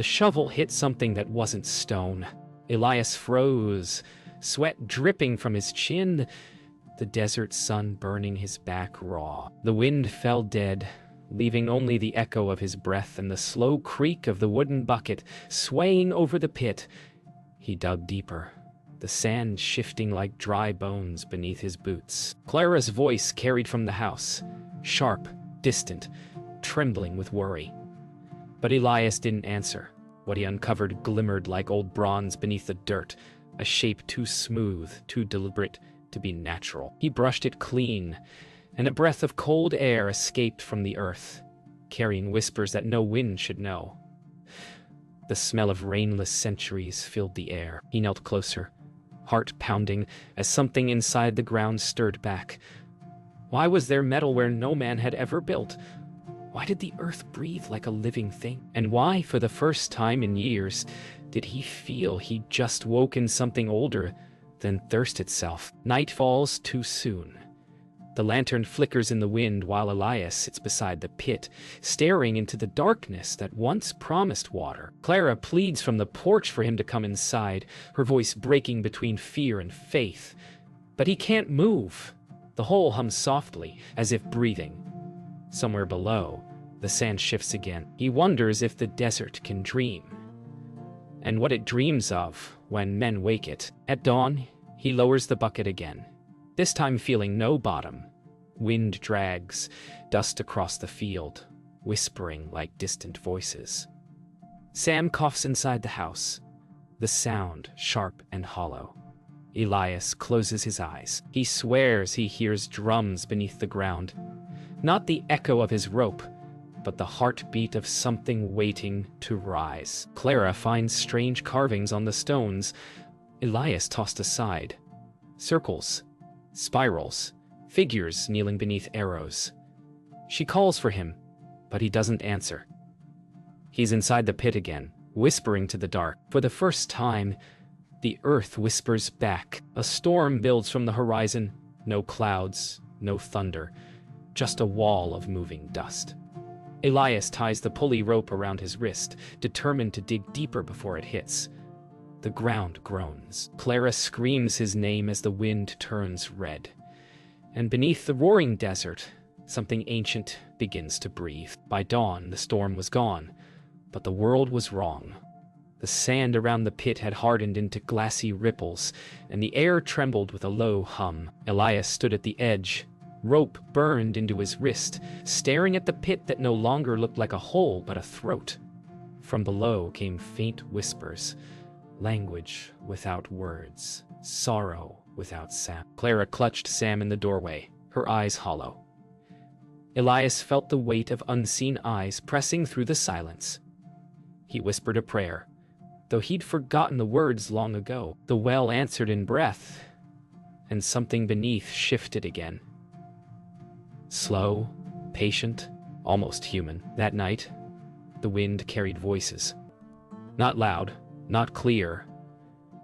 The shovel hit something that wasn't stone. Elias froze, sweat dripping from his chin, the desert sun burning his back raw. The wind fell dead, leaving only the echo of his breath and the slow creak of the wooden bucket swaying over the pit. He dug deeper, the sand shifting like dry bones beneath his boots. Clara's voice carried from the house, sharp, distant, trembling with worry. But Elias didn't answer. What he uncovered glimmered like old bronze beneath the dirt, a shape too smooth, too deliberate to be natural. He brushed it clean, and a breath of cold air escaped from the earth, carrying whispers that no wind should know. The smell of rainless centuries filled the air. He knelt closer, heart pounding, as something inside the ground stirred back. Why was there metal where no man had ever built? Why did the earth breathe like a living thing? And why, for the first time in years, did he feel he'd just woken something older than thirst itself? Night falls too soon. The lantern flickers in the wind while Elias sits beside the pit, staring into the darkness that once promised water. Clara pleads from the porch for him to come inside, her voice breaking between fear and faith. But he can't move. The hole hums softly, as if breathing. Somewhere below, the sand shifts again. He wonders if the desert can dream, and what it dreams of when men wake it. At dawn, he lowers the bucket again, this time feeling no bottom. Wind drags dust across the field, whispering like distant voices. Sam coughs inside the house, the sound sharp and hollow. Elias closes his eyes. He swears he hears drums beneath the ground. Not the echo of his rope, but the heartbeat of something waiting to rise. Clara finds strange carvings on the stones Elias tossed aside. Circles, spirals, figures kneeling beneath arrows. She calls for him, but he doesn't answer. He's inside the pit again, whispering to the dark. For the first time, the earth whispers back. A storm builds from the horizon. No clouds, no thunder. Just a wall of moving dust. Elias ties the pulley rope around his wrist, determined to dig deeper before it hits. The ground groans. Clara screams his name as the wind turns red. And beneath the roaring desert, something ancient begins to breathe. By dawn, the storm was gone, but the world was wrong. The sand around the pit had hardened into glassy ripples, and the air trembled with a low hum. Elias stood at the edge, rope burned into his wrist, staring at the pit that no longer looked like a hole but a throat. From below came faint whispers, language without words, sorrow without sound. Clara clutched Sam in the doorway, her eyes hollow. Elias felt the weight of unseen eyes pressing through the silence. He whispered a prayer, though he'd forgotten the words long ago. The well answered in breath, and something beneath shifted again. Slow, patient, almost human. That night, the wind carried voices. Not loud, not clear,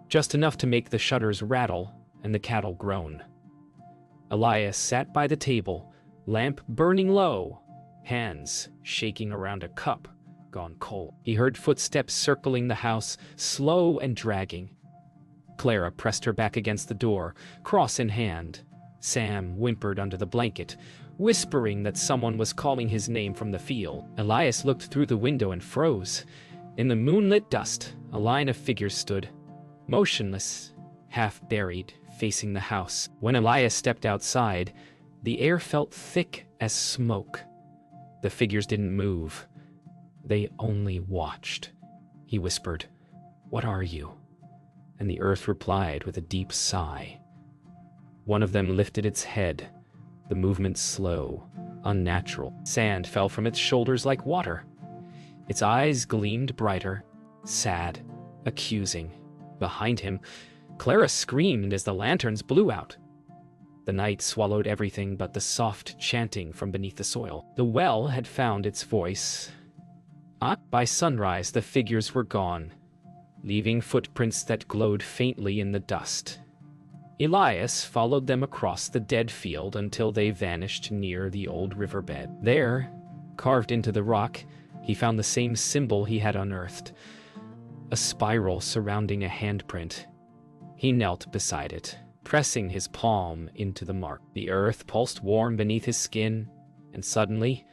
just enough to make the shutters rattle and the cattle groan. Elias sat by the table, lamp burning low, hands shaking around a cup gone cold. He heard footsteps circling the house, slow and dragging. Clara pressed her back against the door, cross in hand. Sam whimpered under the blanket, whispering that someone was calling his name from the field. Elias looked through the window and froze. In the moonlit dust, a line of figures stood, motionless, half buried, facing the house. When Elias stepped outside, the air felt thick as smoke. The figures didn't move. They only watched. He whispered, "What are you?" And the earth replied with a deep sigh. One of them lifted its head, the movement slow, unnatural. Sand fell from its shoulders like water. Its eyes gleamed brighter, sad, accusing. Behind him, Clara screamed as the lanterns blew out. The night swallowed everything but the soft chanting from beneath the soil. The well had found its voice. By sunrise, the figures were gone, leaving footprints that glowed faintly in the dust. Elias followed them across the dead field until they vanished near the old riverbed. There, carved into the rock, He found the same symbol he had unearthed, a spiral surrounding a handprint. He knelt beside it, pressing his palm into the mark. The earth pulsed warm beneath his skin, and suddenly,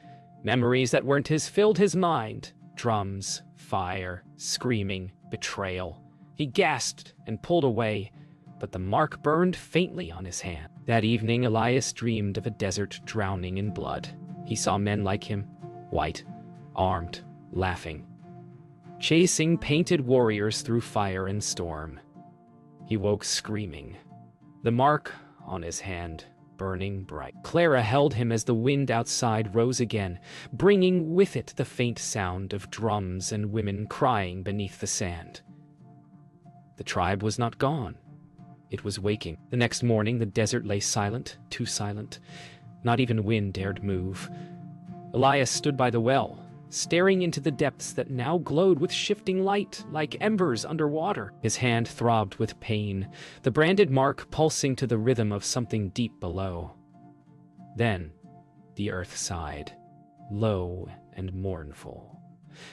memories that weren't his filled his mind. Drums, fire, screaming, betrayal. He gasped and pulled away, but the mark burned faintly on his hand. That evening, Elias dreamed of a desert drowning in blood. He saw men like him, white, armed, laughing, chasing painted warriors through fire and storm. He woke screaming, the mark on his hand burning bright. Clara held him as the wind outside rose again, bringing with it the faint sound of drums and women crying beneath the sand. The tribe was not gone. It was waking. The next morning, the desert lay silent, too silent. Not even wind dared move. Elias stood by the well, staring into the depths that now glowed with shifting light, like embers underwater. His hand throbbed with pain, the branded mark pulsing to the rhythm of something deep below. Then, the earth sighed, low and mournful.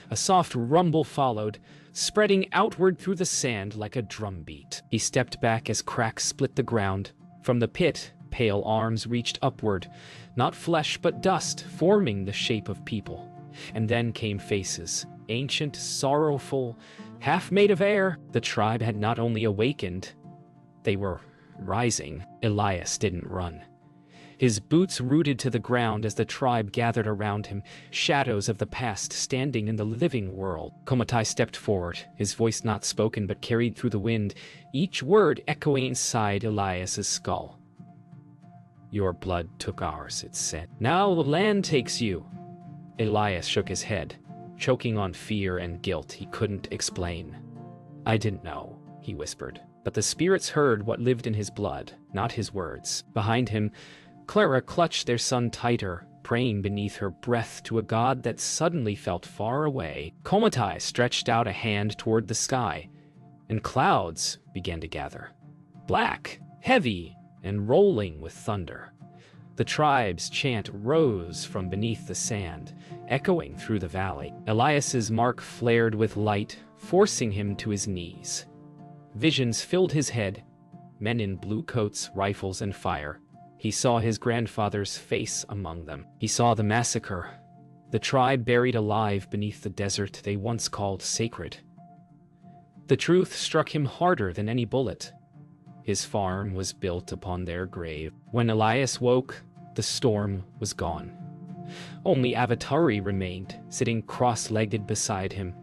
A soft rumble followed, spreading outward through the sand like a drumbeat. He stepped back as cracks split the ground. From the pit, pale arms reached upward, not flesh but dust, forming the shape of people. And then came faces, ancient, sorrowful, half made of air. The tribe had not only awakened, they were rising. Elias didn't run. His boots rooted to the ground as the tribe gathered around him, shadows of the past standing in the living world. Komatai stepped forward, his voice not spoken but carried through the wind, each word echoing inside Elias's skull. "Your blood took ours," it said. "Now the land takes you." Elias shook his head, choking on fear and guilt he couldn't explain. "I didn't know," he whispered, but the spirits heard what lived in his blood, not his words. Behind him, Clara clutched their son tighter, praying beneath her breath to a god that suddenly felt far away. Komatai stretched out a hand toward the sky, and clouds began to gather, black, heavy, and rolling with thunder. The tribe's chant rose from beneath the sand, echoing through the valley. Elias's mark flared with light, forcing him to his knees. Visions filled his head, men in blue coats, rifles, and fire. He saw his grandfather's face among them. He saw the massacre, the tribe buried alive beneath the desert they once called sacred. The truth struck him harder than any bullet. His farm was built upon their grave. When Elias woke, the storm was gone. Only Avatari remained, sitting cross-legged beside him.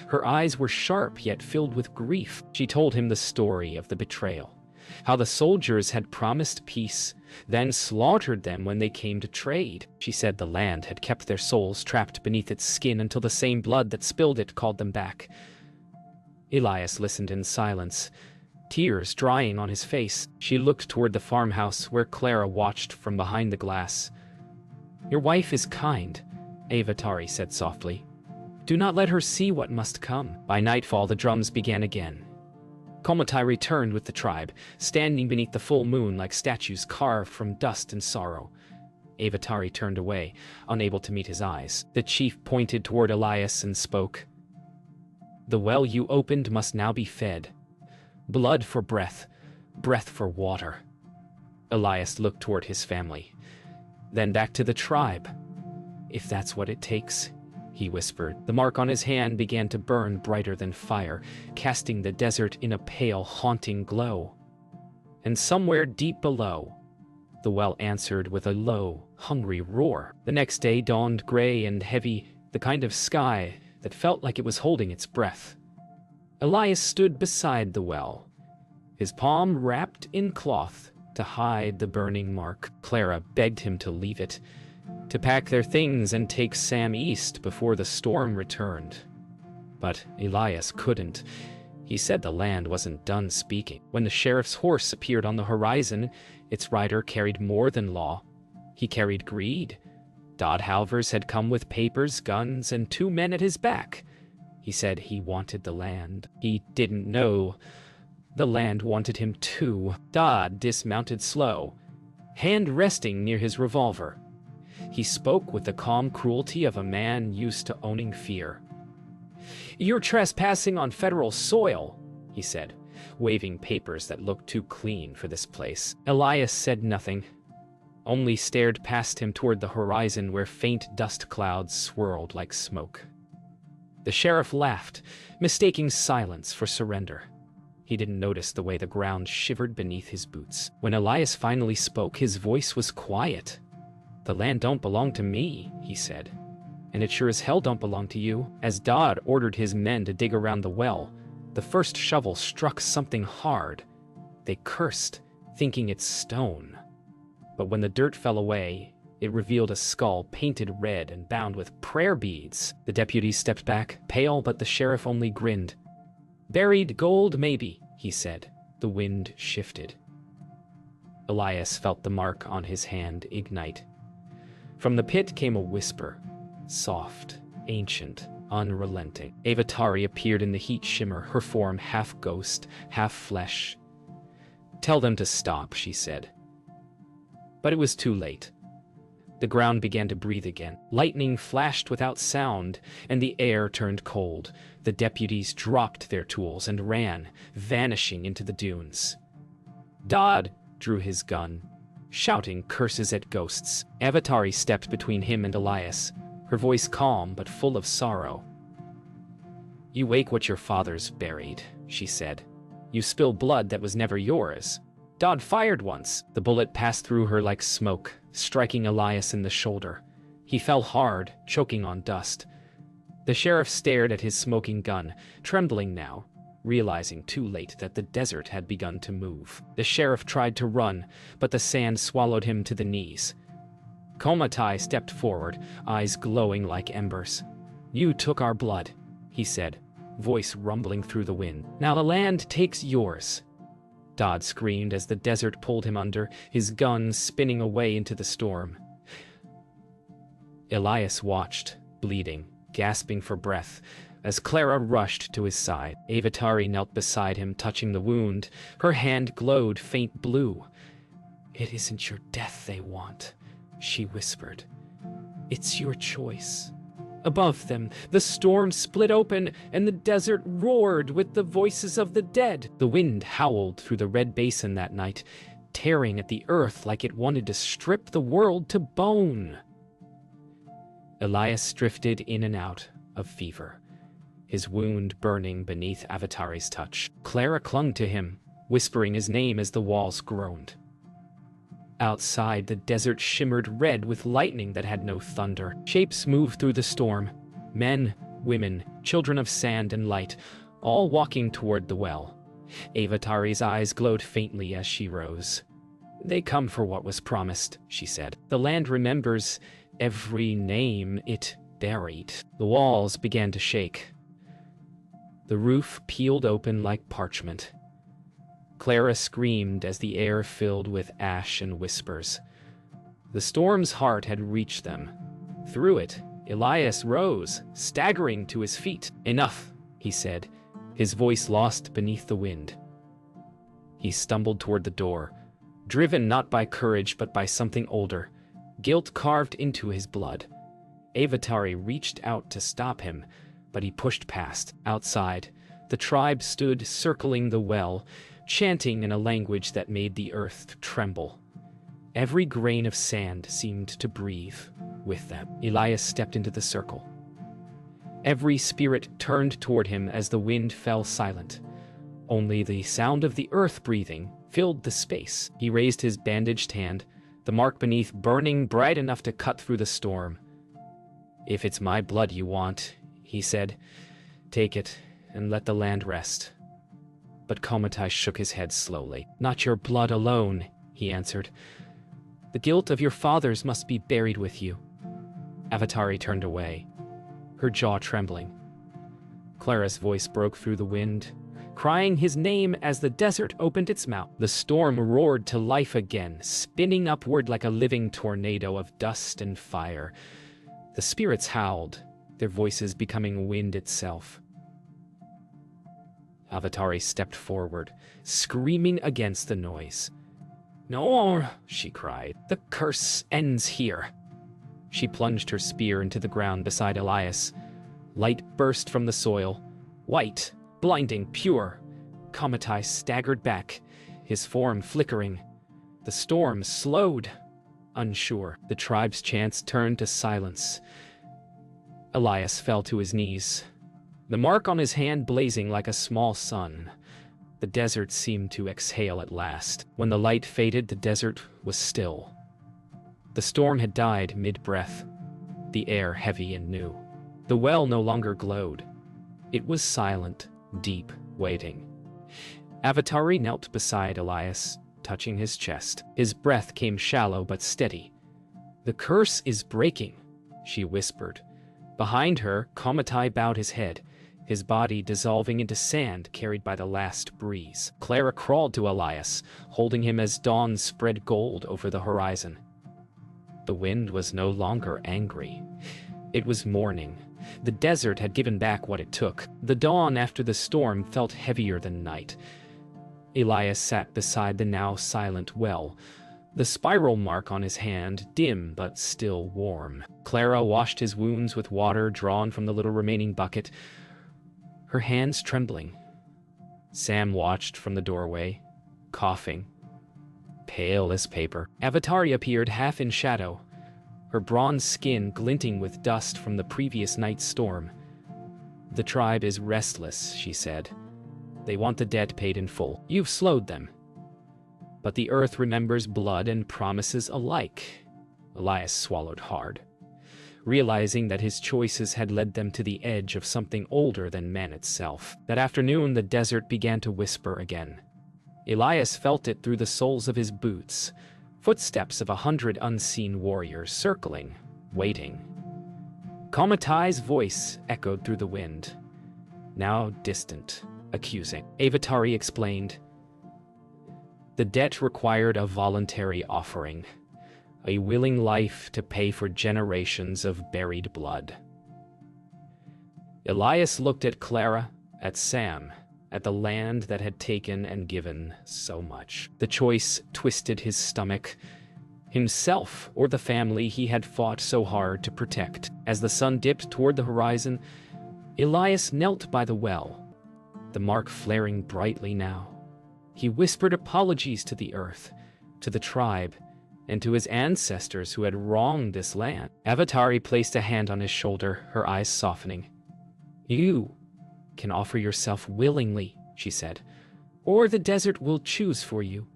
Her eyes were sharp yet filled with grief. She told him the story of the betrayal, how the soldiers had promised peace, then slaughtered them when they came to trade. She said the land had kept their souls trapped beneath its skin until the same blood that spilled it called them back. Elias listened in silence, tears drying on his face. She looked toward the farmhouse where Clara watched from behind the glass. "Your wife is kind," Avatari said softly. "Do not let her see what must come." By nightfall, the drums began again. Komatai returned with the tribe, standing beneath the full moon like statues carved from dust and sorrow. Avatari turned away, unable to meet his eyes. The chief pointed toward Elias and spoke. "The well you opened must now be fed. Blood for breath, breath for water." Elias looked toward his family, then back to the tribe. "If that's what it takes," he whispered. The mark on his hand began to burn brighter than fire, casting the desert in a pale, haunting glow. And somewhere deep below, the well answered with a low, hungry roar. The next day dawned gray and heavy, the kind of sky that felt like it was holding its breath. Elias stood beside the well, his palm wrapped in cloth to hide the burning mark. Clara begged him to leave it, to pack their things and take Sam east before the storm returned. But Elias couldn't. He said the land wasn't done speaking. When the sheriff's horse appeared on the horizon, its rider carried more than law. He carried greed. Dodd Halvers had come with papers, guns, and 2 men at his back. He said he wanted the land. He didn't know the land wanted him too. Dodd dismounted slow, hand resting near his revolver. He spoke with the calm cruelty of a man used to owning fear. "You're trespassing on federal soil," he said, waving papers that looked too clean for this place. Elias said nothing, only stared past him toward the horizon where faint dust clouds swirled like smoke. The sheriff laughed, mistaking silence for surrender. He didn't notice the way the ground shivered beneath his boots. When Elias finally spoke, his voice was quiet. "The land don't belong to me," he said. "And it sure as hell don't belong to you." As Dodd ordered his men to dig around the well, the first shovel struck something hard. They cursed, thinking it's stone. But when the dirt fell away, it revealed a skull painted red and bound with prayer beads. The deputies stepped back, pale, but the sheriff only grinned. "Buried gold, maybe," he said. The wind shifted. Elias felt the mark on his hand ignite. From the pit came a whisper, soft, ancient, unrelenting. Avatari appeared in the heat shimmer, her form half ghost, half flesh. "Tell them to stop," she said. But it was too late. The ground began to breathe again. Lightning flashed without sound, and the air turned cold. The deputies dropped their tools and ran, vanishing into the dunes. Dodd drew his gun, shouting curses at ghosts. Avatari stepped between him and Elias, her voice calm but full of sorrow. "You wake what your fathers buried," she said. "You spill blood that was never yours." Dodd fired once. The bullet passed through her like smoke, striking Elias in the shoulder. He fell hard, choking on dust. The sheriff stared at his smoking gun, trembling now, realizing too late that the desert had begun to move. The sheriff tried to run, but the sand swallowed him to the knees. Komatai stepped forward, eyes glowing like embers. "You took our blood," he said, voice rumbling through the wind. "Now the land takes yours." Dodd screamed as the desert pulled him under, his gun spinning away into the storm. Elias watched, bleeding, gasping for breath, as Clara rushed to his side. Avatari knelt beside him, touching the wound. Her hand glowed faint blue. "It isn't your death they want," she whispered. "It's your choice." Above them, the storm split open, and the desert roared with the voices of the dead. The wind howled through the red basin that night, tearing at the earth like it wanted to strip the world to bone. Elias drifted in and out of fever, his wound burning beneath Avatari's touch. Clara clung to him, whispering his name as the walls groaned. Outside, the desert shimmered red with lightning that had no thunder. Shapes moved through the storm. Men, women, children of sand and light, all walking toward the well. Avatari's eyes glowed faintly as she rose. "They come for what was promised," she said. "The land remembers every name it buried." The walls began to shake. The roof peeled open like parchment. Clara screamed as the air filled with ash and whispers. The storm's heart had reached them. Through it, Elias rose, staggering to his feet. "Enough," he said, his voice lost beneath the wind. He stumbled toward the door, driven not by courage but by something older, guilt carved into his blood. Avatari reached out to stop him, but he pushed past. Outside, the tribe stood circling the well, chanting in a language that made the earth tremble. Every grain of sand seemed to breathe with them. Elias stepped into the circle. Every spirit turned toward him as the wind fell silent. Only the sound of the earth breathing filled the space. He raised his bandaged hand, the mark beneath burning bright enough to cut through the storm. "If it's my blood you want," he said, "take it and let the land rest." But Komatai shook his head slowly. "Not your blood alone," he answered. "The guilt of your fathers must be buried with you." Avatari turned away, her jaw trembling. Clara's voice broke through the wind, crying his name as the desert opened its mouth. The storm roared to life again, spinning upward like a living tornado of dust and fire. The spirits howled, their voices becoming wind itself. Avatari stepped forward, screaming against the noise. "No," she cried. "The curse ends here." She plunged her spear into the ground beside Elias. Light burst from the soil. White, blinding, pure. Komitai staggered back, his form flickering. The storm slowed. Unsure, the tribe's chants turned to silence. Elias fell to his knees, the mark on his hand blazing like a small sun. The desert seemed to exhale at last. When the light faded, the desert was still. The storm had died mid-breath, the air heavy and new. The well no longer glowed. It was silent, deep, waiting. Avatari knelt beside Elias, touching his chest. His breath came shallow but steady. "The curse is breaking," she whispered. Behind her, Komitai bowed his head, his body dissolving into sand carried by the last breeze. Clara crawled to Elias, holding him as dawn spread gold over the horizon. The wind was no longer angry. It was morning. The desert had given back what it took. The dawn after the storm felt heavier than night. Elias sat beside the now silent well, the spiral mark on his hand dim but still warm. Clara washed his wounds with water drawn from the little remaining bucket, her hands trembling. Sam watched from the doorway, coughing, pale as paper. Avatari appeared half in shadow, her bronze skin glinting with dust from the previous night's storm. "The tribe is restless," she said. "They want the debt paid in full. You've slowed them. But the earth remembers blood and promises alike." Elias swallowed hard, realizing that his choices had led them to the edge of something older than man itself. That afternoon, the desert began to whisper again. Elias felt it through the soles of his boots, footsteps of 100 unseen warriors circling, waiting. Komitai's voice echoed through the wind, now distant, accusing. Avatari explained. The debt required a voluntary offering, a willing life to pay for generations of buried blood. Elias looked at Clara, at Sam, at the land that had taken and given so much. The choice twisted his stomach. Himself or the family he had fought so hard to protect. As the sun dipped toward the horizon, Elias knelt by the well, the mark flaring brightly now. He whispered apologies to the earth, to the tribe, and to his ancestors who had wronged this land. Avatari placed a hand on his shoulder, her eyes softening. "You can offer yourself willingly," she said, "or the desert will choose for you."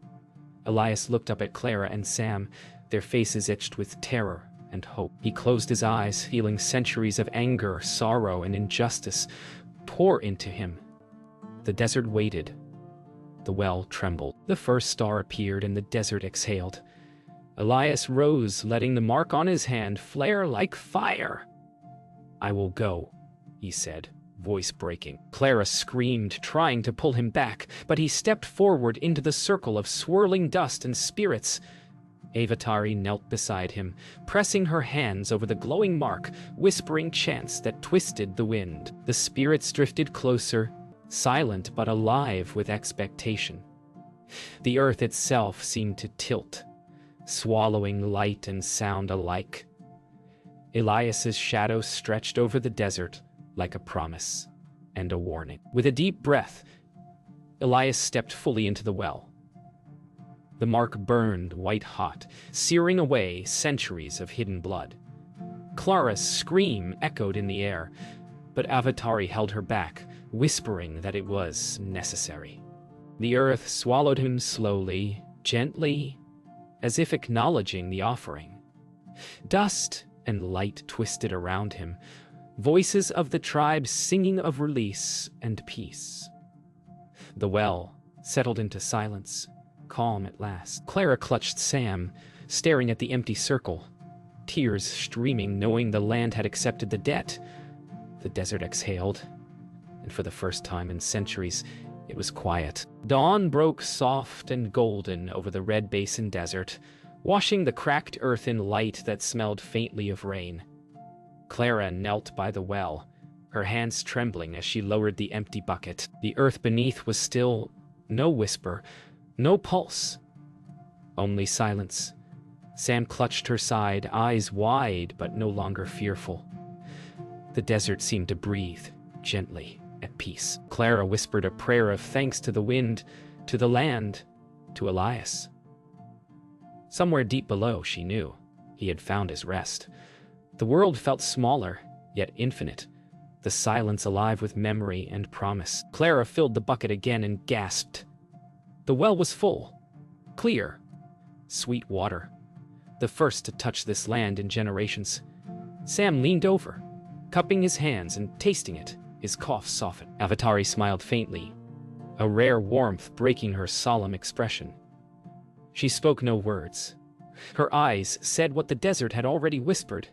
Elias looked up at Clara and Sam, their faces etched with terror and hope. He closed his eyes, feeling centuries of anger, sorrow, and injustice pour into him. The desert waited. The well trembled. The first star appeared and the desert exhaled. Elias rose, letting the mark on his hand flare like fire. "I will go," he said, voice breaking. Clara screamed, trying to pull him back, but he stepped forward into the circle of swirling dust and spirits. Avatari knelt beside him, pressing her hands over the glowing mark, whispering chants that twisted the wind. The spirits drifted closer, silent but alive with expectation. The earth itself seemed to tilt, swallowing light and sound alike. Elias's shadow stretched over the desert like a promise and a warning. With a deep breath, Elias stepped fully into the well. The mark burned white-hot, searing away centuries of hidden blood. Clara's scream echoed in the air, but Avatari held her back, whispering that it was necessary. The earth swallowed him slowly, gently, as if acknowledging the offering. Dust and light twisted around him, voices of the tribe singing of release and peace. The well settled into silence, calm at last. Clara clutched Sam, staring at the empty circle, tears streaming, knowing the land had accepted the debt. The desert exhaled, and for the first time in centuries, it was quiet. Dawn broke soft and golden over the Red Basin Desert, washing the cracked earth in light that smelled faintly of rain. Clara knelt by the well, her hands trembling as she lowered the empty bucket. The earth beneath was still, no whisper, no pulse, only silence. Sam clutched her side, eyes wide but no longer fearful. The desert seemed to breathe, gently, at peace. Clara whispered a prayer of thanks to the wind, to the land, to Elias. Somewhere deep below, she knew, he had found his rest. The world felt smaller, yet infinite, the silence alive with memory and promise. Clara filled the bucket again and gasped. The well was full, clear, sweet water, the first to touch this land in generations. Sam leaned over, cupping his hands and tasting it. His cough softened. Avatari smiled faintly, a rare warmth breaking her solemn expression. She spoke no words. Her eyes said what the desert had already whispered.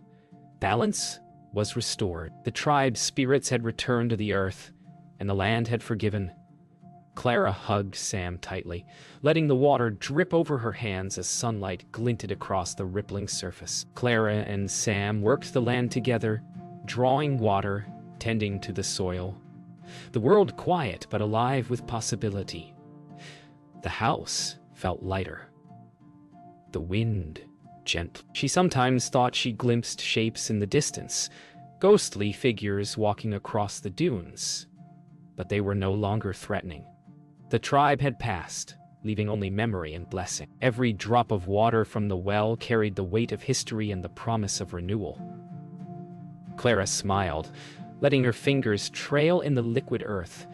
Balance was restored. The tribe's spirits had returned to the earth, and the land had forgiven. Clara hugged Sam tightly, letting the water drip over her hands as sunlight glinted across the rippling surface. Clara and Sam worked the land together, drawing water, tending to the soil. The world quiet but alive with possibility. The house felt lighter. The wind gentle. She sometimes thought she glimpsed shapes in the distance, ghostly figures walking across the dunes. But they were no longer threatening. The tribe had passed, leaving only memory and blessing. Every drop of water from the well carried the weight of history and the promise of renewal. Clara smiled, letting her fingers trail in the liquid earth,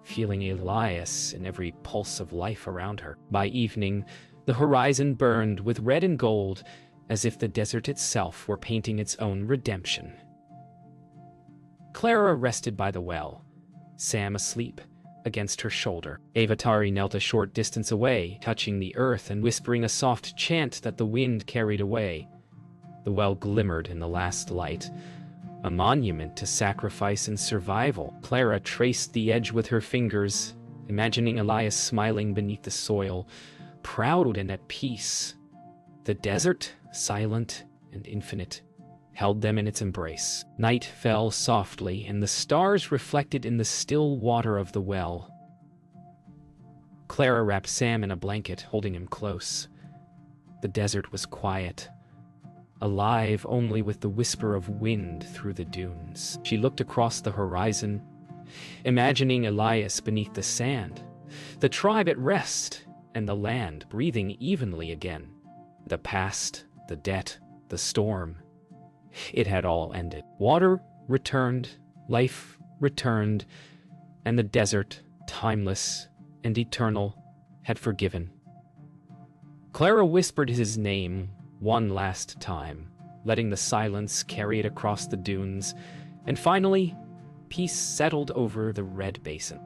feeling Elias in every pulse of life around her. By evening, the horizon burned with red and gold, as if the desert itself were painting its own redemption. Clara rested by the well, Sam asleep against her shoulder. Avatari knelt a short distance away, touching the earth and whispering a soft chant that the wind carried away. The well glimmered in the last light, a monument to sacrifice and survival. Clara traced the edge with her fingers, imagining Elias smiling beneath the soil, proud and at peace. The desert, silent and infinite, held them in its embrace. Night fell softly, and the stars reflected in the still water of the well. Clara wrapped Sam in a blanket, holding him close. The desert was quiet, alive only with the whisper of wind through the dunes. She looked across the horizon, imagining Elias beneath the sand, the tribe at rest, and the land breathing evenly again. The past, the debt, the storm, it had all ended. Water returned, life returned, and the desert, timeless and eternal, had forgiven. Clara whispered his name one last time, letting the silence carry it across the dunes, and finally, peace settled over the red basin.